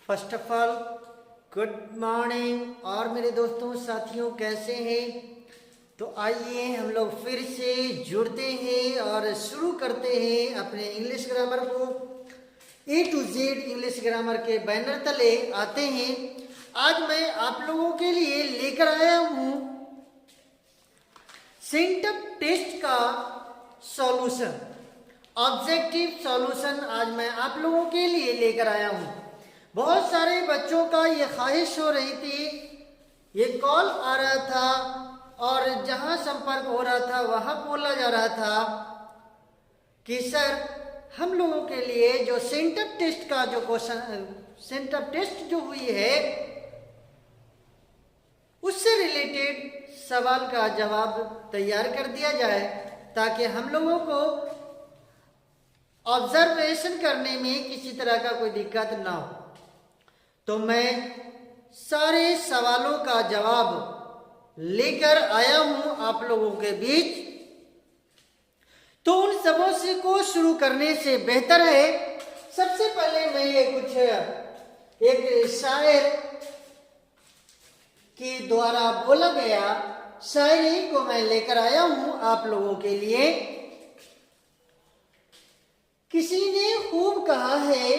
First of all good morning. और मेरे दोस्तों साथियों कैसे हैं? तो आइए हम लोग फिर से जुड़ते हैं और शुरू करते हैं अपने इंग्लिश ग्रामर को। ए टू जेड इंग्लिश ग्रामर के बैनर तले आते हैं। आज मैं आप लोगों के लिए लेकर आया हूँ सेंटअप टेस्ट का सॉल्यूशन, ऑब्जेक्टिव सॉल्यूशन आज मैं आप लोगों के लिए लेकर आया हूँ। बहुत सारे बच्चों का ये ख्वाहिश हो रही थी, ये कॉल आ रहा था और जहाँ संपर्क हो रहा था वहाँ बोला जा रहा था कि सर हम लोगों के लिए जो सेंटअप टेस्ट का जो क्वेश्चन, सेंटअप टेस्ट जो हुई है उससे रिलेटेड सवाल का जवाब तैयार कर दिया जाए ताकि हम लोगों को ऑब्जर्वेशन करने में किसी तरह का कोई दिक्कत ना हो। तो मैं सारे सवालों का जवाब लेकर आया हूं आप लोगों के बीच। तो उन सबों से को शुरू करने से बेहतर है सबसे पहले मैं ये कुछ एक शायर के द्वारा बोला गया शायरी को मैं लेकर आया हूं आप लोगों के लिए। किसी ने खूब कहा है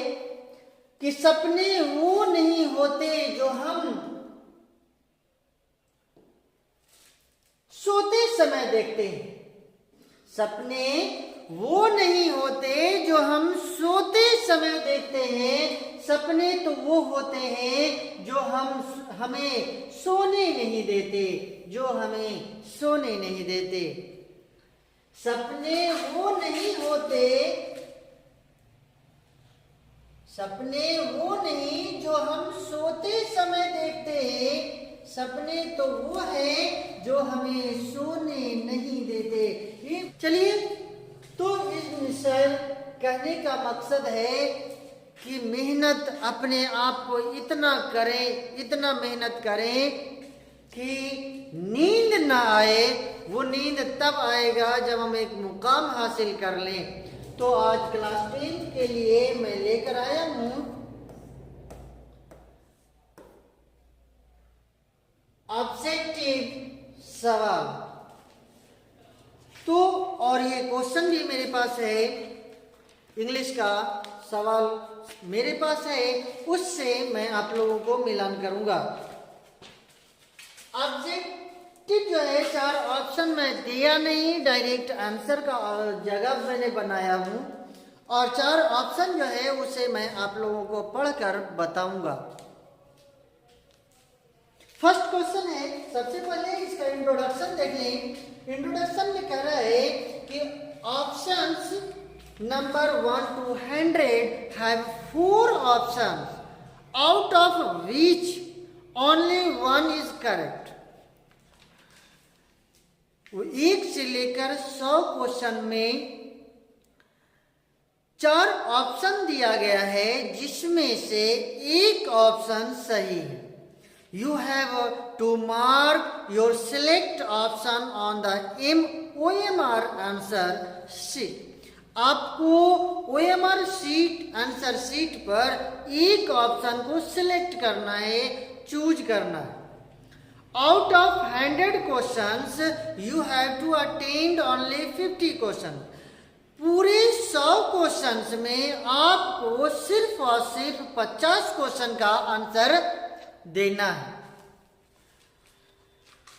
कि सपने वो नहीं होते जो हम सोते समय देखते हैं। सपने वो नहीं होते जो हम सोते समय देखते हैं, सपने तो वो होते हैं जो हमें सोने नहीं देते, जो हमें सोने नहीं देते। सपने वो नहीं होते, सपने वो नहीं जो हम सोते समय देखते हैं, सपने तो वो है जो हमें सोने नहीं देते। चलिए, तो इस कहने का मकसद है कि मेहनत अपने आप को इतना करें, इतना मेहनत करें कि नींद ना आए। वो नींद तब आएगा जब हम एक मुकाम हासिल कर लें। तो आज क्लास 10 के लिए मैं लेकर आया हूं ऑब्जेक्टिव सवाल। तो और ये क्वेश्चन भी मेरे पास है, इंग्लिश का सवाल मेरे पास है, उससे मैं आप लोगों को मिलान करूंगा। ऑब्जेक्टिव जो है 4 ऑप्शन मैं दिया नहीं, डायरेक्ट आंसर का जगह मैंने बनाया हूं और 4 ऑप्शन जो है उसे मैं आप लोगों को पढ़कर बताऊंगा। फर्स्ट क्वेश्चन है, सबसे पहले इसका इंट्रोडक्शन देख लें। इंट्रोडक्शन में कह रहा है कि options number 1 to 100 have 4 options out of which only one is correct। वो 1 से लेकर 100 क्वेश्चन में 4 ऑप्शन दिया गया है जिसमें से एक ऑप्शन सही है। You have to mark your select option on the OMR answer sheet। आपको OMR शीट, आंसर शीट पर एक ऑप्शन को सिलेक्ट करना है, चूज करना है। Out of 100 questions you have to attend only 50 question. पूरे 100 क्वेश्चंस में आपको सिर्फ और सिर्फ 50 क्वेश्चन का आंसर देना है।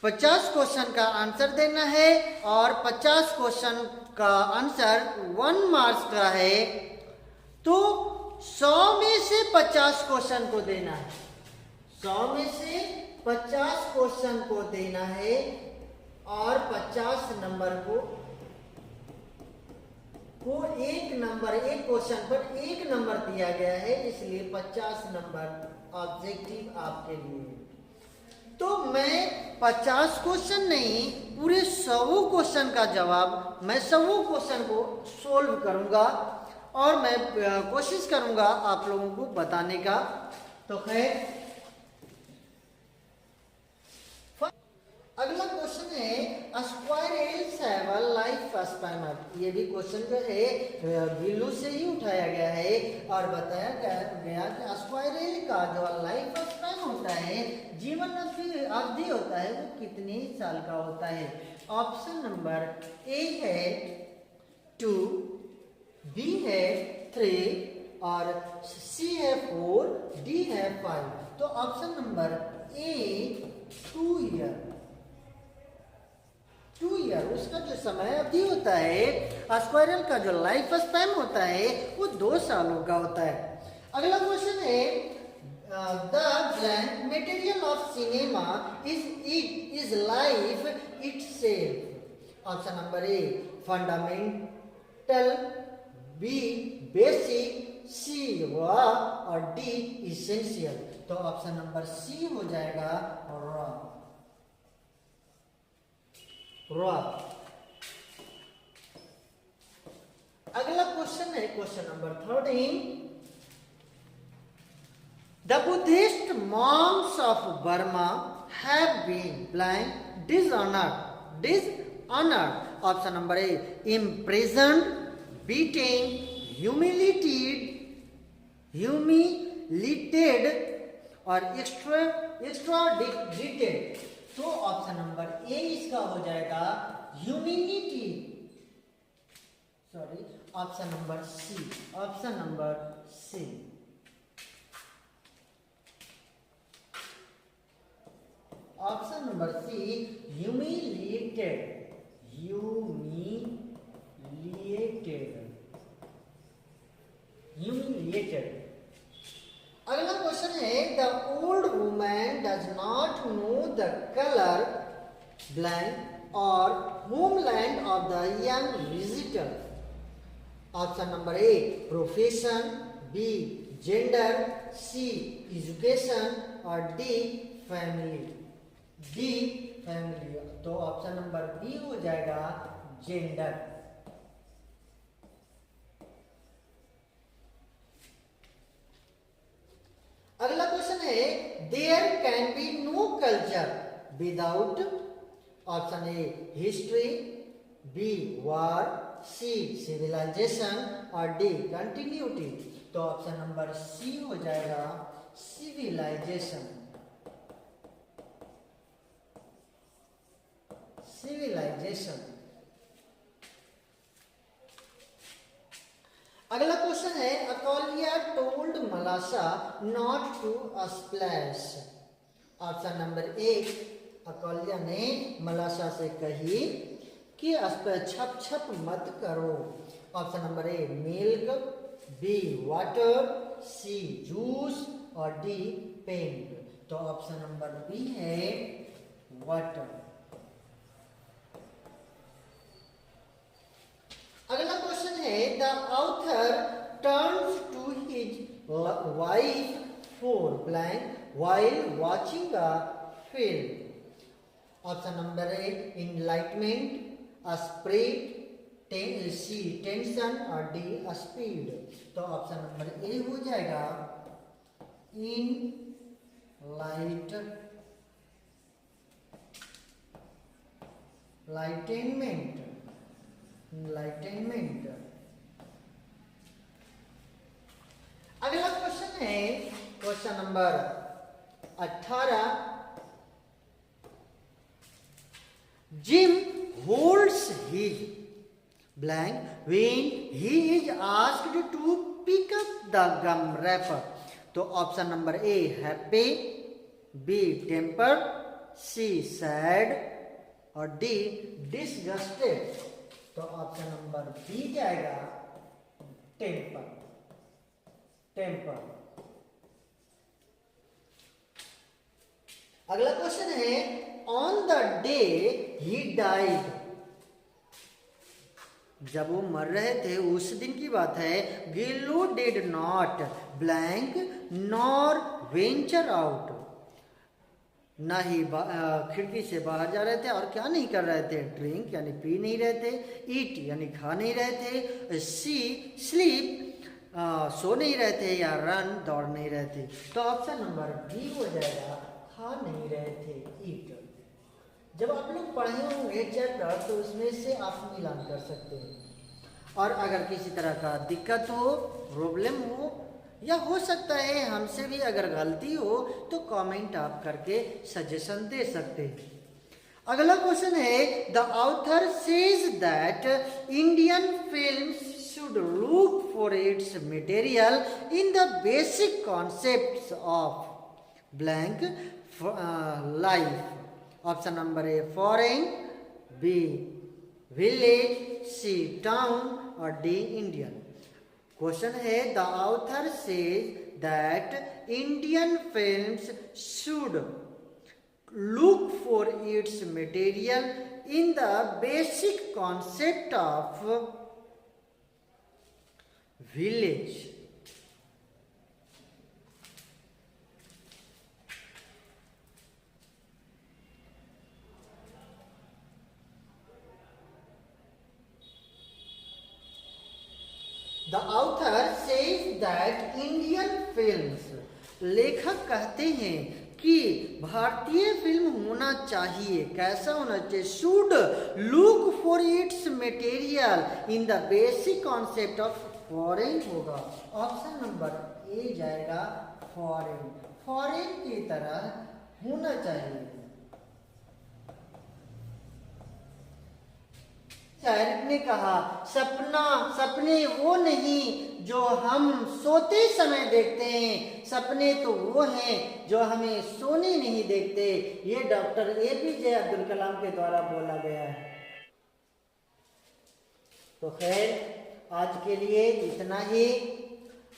50 क्वेश्चन का आंसर देना है और 50 क्वेश्चन का आंसर 1 मार्क्स का है। तो 100 में से 50 क्वेश्चन को देना है, 100 में से 50 क्वेश्चन को देना है और 50 नंबर को एक नंबर, एक क्वेश्चन पर 1 नंबर दिया गया है, इसलिए 50 नंबर ऑब्जेक्टिव आपके लिए। तो मैं 50 क्वेश्चन नहीं, पूरे 100 क्वेश्चन का जवाब, मैं 100 क्वेश्चन को सोल्व करूंगा और मैं कोशिश करूंगा आप लोगों को बताने का। तो खैर, अगला क्वेश्चन है squirrels have a life span of, ये भी क्वेश्चन जो है गिल्लू से ही उठाया गया है और बताया गया कि स्क्वायरल का जो लाइफ स्पैन होता है, जीवन अवधि होता है, वो कितने साल का होता है। ऑप्शन नंबर ए है 2, बी है 3 और सी है 4, डी है 5। तो ऑप्शन नंबर ए 2 ईयर, 2 ईयर उसका जो समय अवधि होता है, स्क्वायरल का जो लाइफ स्पैन होता है वो 2 सालों का होता है। अगला क्वेश्चन है the blank material of cinema is life itself. Option number A fundamental, B basic, C raw और डी इसेंशियल। तो ऑप्शन नंबर सी हो जाएगा रॉ, रॉ। अगला क्वेश्चन है question number 13। The Buddhist monks of Burma have been blank dishonoured. Option number A imprisoned, beaten, humiliated और extradited। तो option number A इसका हो जाएगा humility, sorry option number C, option number C. Option number C humiliated, humiliated. अगला question है the old woman does not know the colour blank or homeland of the young visitor. Option number A profession, B gender, C education और D family, D family. तो option number B हो जाएगा gender. अगला question है there can be no culture without. Option A history, B war, C civilisation और D continuity. तो option number C हो जाएगा सिविलाइजेशन, सिविलाइजेशन। अगला क्वेश्चन है अकॉलिया टोल्ड मलाशा not to splash. Option number A अकॉलिया ने मलाशा से कही कि छप छप मत करो। Option number A milk, B water, C juice और डी पेंट। तो ऑप्शन नंबर बी है वाटर। अगला क्वेश्चन है the author turns to his wife for blank while watching a film. Option number A enlightenment, spirit, C tension और D speed. तो option number A हो जाएगा enlightenment. अगला question है question number 18। Jim holds his blank when he is asked to pick up the gum wrapper. तो option number A happy, B temper, C sad और D disgusted. तो option number B जाएगा temper, temper. अगला question है on the day he died. जब वो मर रहे थे उस दिन की बात है। Gillu did not blank nor venture out. ना ही खिड़की से बाहर जा रहे थे और क्या नहीं कर रहे थे, ड्रिंक यानी पी नहीं रहे थे, ईट यानी खा नहीं रहे थे, सी स्लीप सो नहीं रहे थे या रन दौड़ नहीं रहे थे। तो ऑप्शन नंबर बी हो जाएगा खा नहीं रहे थे, ईट। जब आप लोग पढ़े होंगे चैप्टर तो उसमें से आप मिलान कर सकते हैं। और अगर किसी तरह का दिक्कत हो, प्रॉब्लम हो, या हो सकता है हमसे भी अगर गलती हो तो कमेंट आप करके सजेशन दे सकते हैं। अगला क्वेश्चन है, the author says that Indian films should look for its material in the basic concepts of blank life. Option number A foreign, B village, C town और D Indian. क्वेश्चन है, the author says that Indian films should look for its material in the basic concept of village. The author says that Indian films, लेखक कहते हैं कि भारतीय film होना चाहिए, कैसा होना चाहिए, should look for its material in the basic concept of foreign होगा। ऑप्शन नंबर ए जाएगा फॉरेन, फॉरेन की तरह होना चाहिए। शायर ने कहा, सपने वो नहीं जो हम सोते समय देखते हैं, सपने तो वो हैं जो हमें सोने नहीं देखते। ये डॉक्टर APJ अब्दुल कलाम के द्वारा बोला गया है। तो खैर आज के लिए इतना ही,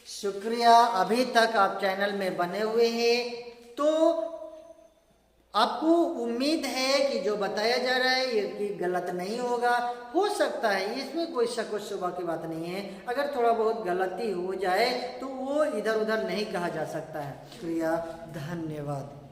शुक्रिया। अभी तक आप चैनल में बने हुए हैं तो आपको उम्मीद है कि जो बताया जा रहा है ये कि गलत नहीं होगा। हो सकता है, इसमें कोई शक व शुबा की बात नहीं है, अगर थोड़ा बहुत गलती हो जाए तो वो इधर उधर नहीं कहा जा सकता है। शुक्रिया, धन्यवाद।